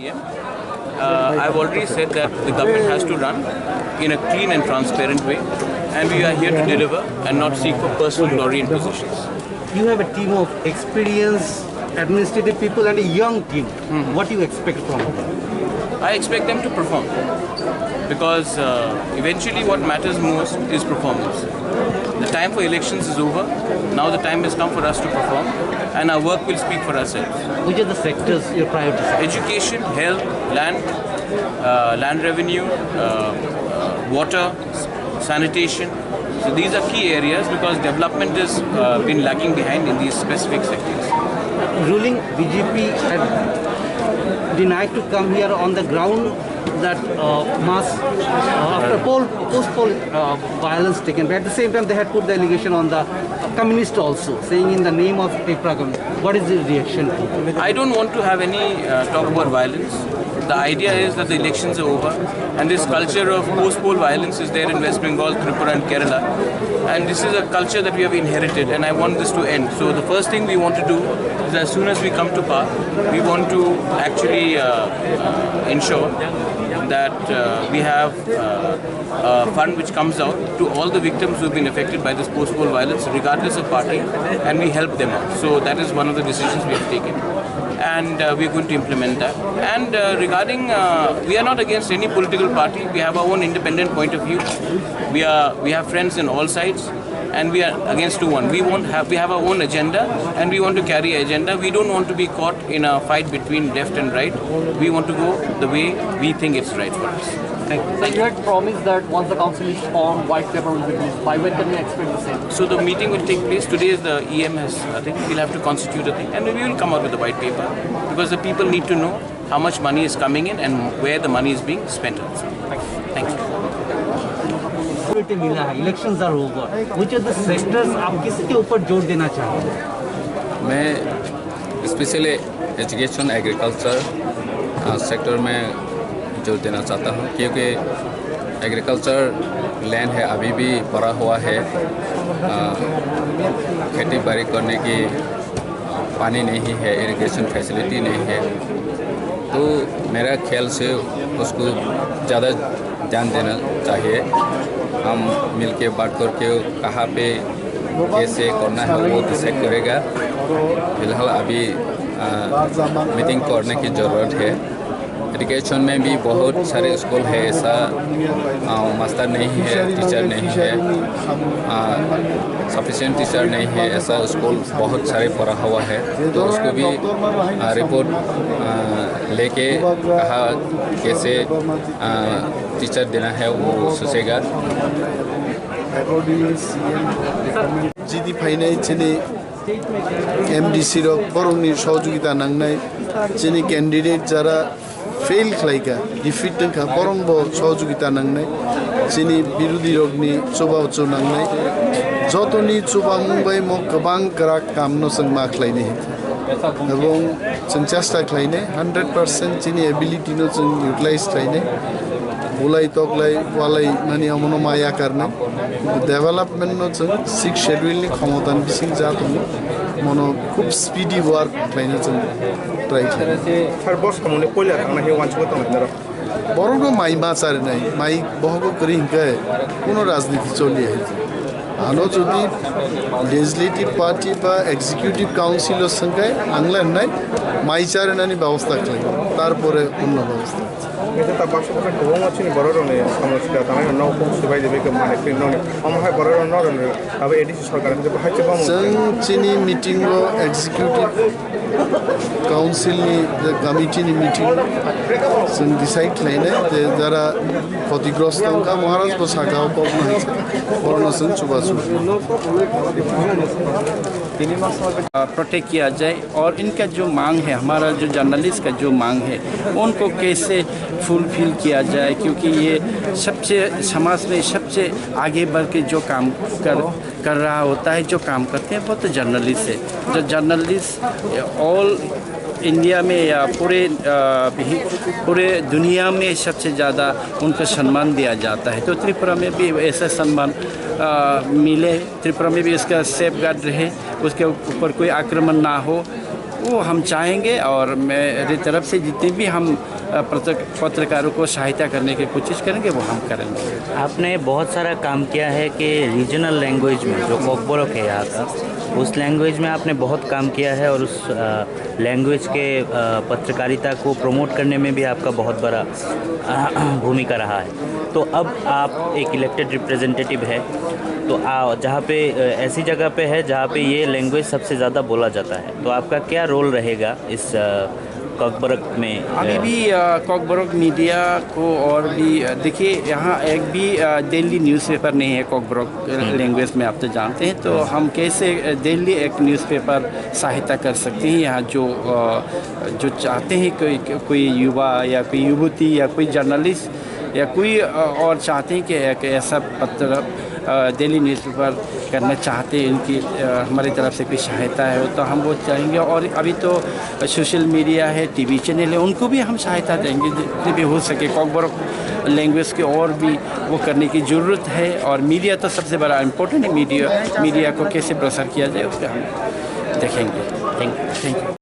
CEM. I've already said that the government has to run in a clean and transparent way, and we are here to deliver and not seek for personal glory and positions. You have a team of experienced administrative people and a young team. What do you expect from them? I expect them to perform, because eventually what matters most is performance. The time for elections is over. Now the time has come for us to perform, and our work will speak for ourselves. Which are the sectors you're prioritizing? Education, health, land revenue, water, sanitation. So these are key areas, because development has been lagging behind in these specific sectors. Ruling BJP had denied to come here on the ground that after post-poll violence taken. But at the same time, they had put the allegation on the communist also, saying in the name of TRIPURA. What is the reaction? I don't want to have any talk about violence. The idea is that the elections are over, and this culture of post-poll violence is there in West Bengal, Tripura and Kerala. And this is a culture that we have inherited, and I want this to end. So the first thing we want to do is, as soon as we come to power, we want to actually ensure that we have a fund which comes out to all the victims who have been affected by this post-poll violence, regardless of party, and we help them out. So that is one of the decisions we have taken, and we are going to implement that. And regarding, we are not against any political party. We have our own independent point of view. We have friends in all sides, and we are against one. We have our own agenda, and we want to carry an agenda. We don't want to be caught in a fight between left and right. We want to go the way we think it's right for us. Thank you. So you had promised that once the council is formed, white paper will be released. By when can we expect the same? So the meeting will take place. Today is the EM has, I think we'll have to constitute a thing, and we will come out with the white paper, because the people need to know how much money is coming in and where the money is being spent on. Thank you. Elections are over. Which are the sectors आप किसके ऊपर जोर देना चाहते हैं? मैं specially education agriculture sector में जोर देना चाहता हूँ, क्योंकि एग्रीकल्चर लैंड है अभी भी पड़ा हुआ है, खेती बाड़ी करने की पानी नहीं है, इरिगेशन फैसिलिटी नहीं है। तो मेरा ख्याल से उसको ज़्यादा ध्यान देना चाहिए। हम मिलके बात करके कहाँ पे कैसे करना है वो डिसाइड करेगा। फिलहाल अभी मीटिंग करने की ज़रूरत है। एजुकेशन में भी बहुत सारे स्कूल है, ऐसा मास्टर नहीं है, टीचर नहीं है, सफिशिएंट टीचर नहीं है, ऐसा स्कूल बहुत सारे पड़ा हुआ है। तो उसको भी रिपोर्ट लेके कहा कैसे टीचर देना है वो सोचेगा। जीडी फाइनाय चिनी एमडीसी रो बरंनि सहयोगिता नांनाय चिनी कैंडिडेट जरा फेल खालायगा डिफिट का बरंबो सहयोगिता नांनाय चिनी बिरोधी रगनि चुबावचु नांनाय जतनि चुबा मुंबई म गोबां ग्राक कामनो जों माख्लायनो এবং जों চেষ্টা खालायनो 100% चिनी एबिलिटी नो जों युटिलाइज खालायनो बुलाई तकलाई वालाई माने अमनो माया करना डेवलपमेंट नो जों 6 शेड्यूल नि क्षमतान बिसिं जातो मनो खूब स्पीडी वर्क खालायनो जों ट्राई खालामो सार बस खामने पहिला थांना हे वानसो तंगदर बरनो माइ माचार नाय माइ बहगो करिंके कोनो राजनीति चलि है आनो जुदि लेजिस्लेटिव पार्टी बा एग्जीक्यूटिव काउंसिल संगे आंगला नाय माइचार नानि व्यवस्था खालामो तारपरे अन्य व्यवस्था এটা তা বাসপক্ষে গোম আছে নি বড় রনে সমস্যা তাই না নও সুবাই দেবে কে মানে কি ননে আমহাই বড় রন নরনে তবে এডিসি সরকার যে হাইছে বাম जों चिनी मीटिंग रो एग्जीक्यूटिव काउंसिल नि कमिटी नि मीटिंग जों डिसाइड खालायनो जे जरा क्षतिग्रस्त का महाराज को साखा पब्लिक कोरोनासन सुबासु प्रोटेक्ट किया जाए और इनका जो मांग है, हमारा जो जर्नलिस्ट का जो मांग है उनको कैसे फुलफिल किया जाए, क्योंकि ये सबसे समाज में सबसे आगे बढ़ के जो काम कर रहा होता है, जो काम करते हैं वो तो जर्नलिस्ट है। जो जर्नलिस्ट ऑल इंडिया में या पूरे दुनिया में सबसे ज़्यादा उनको सम्मान दिया जाता है। तो त्रिपुरा में भी ऐसा सम्मान मिले, त्रिपुरा में भी इसका सेफ गार्ड रहे, उसके ऊपर कोई आक्रमण ना हो, वो हम चाहेंगे और मेरी तरफ से जितने भी हम पत्रकारों को सहायता करने की कोशिश करेंगे वो हम करेंगे। आपने बहुत सारा काम किया है कि रीजनल लैंग्वेज में जो कोकबोरोक है यहाँ का, उस लैंग्वेज में आपने बहुत काम किया है और उस लैंग्वेज के पत्रकारिता को प्रमोट करने में भी आपका बहुत बड़ा भूमिका रहा है। तो अब आप एक इलेक्टेड रिप्रेजेंटेटिव है, तो जहाँ पे ऐसी जगह पे है जहाँ पे ये लैंग्वेज सबसे ज़्यादा बोला जाता है, तो आपका क्या रोल रहेगा इस कोकबोरोक में? अभी भी कोकबोरोक मीडिया को और भी देखिए, यहाँ एक भी दिल्ली न्यूज़पेपर नहीं है कोकबोरोक लैंग्वेज में, आप तो जानते हैं। तो हम कैसे दिल्ली एक न्यूज़पेपर सहायता कर सकते हैं? यहाँ जो चाहते हैं कोई युवा या कोई युवती या कोई जर्नलिस्ट या कोई और चाहते हैं कि एक ऐसा पत्र दिल्ली न्यूज़पेपर करना चाहते हैं, इनकी हमारी तरफ से कोई सहायता है तो हम वो चाहेंगे। और अभी तो सोशल मीडिया है, टीवी चैनल है, उनको भी हम सहायता देंगे जितनी भी हो सके। कोकबोरोक लैंग्वेज के और भी वो करने की ज़रूरत है। और मीडिया तो सबसे बड़ा इम्पोर्टेंट है, मीडिया को कैसे प्रसार किया जाए उस पर हम देखेंगे। Thank you.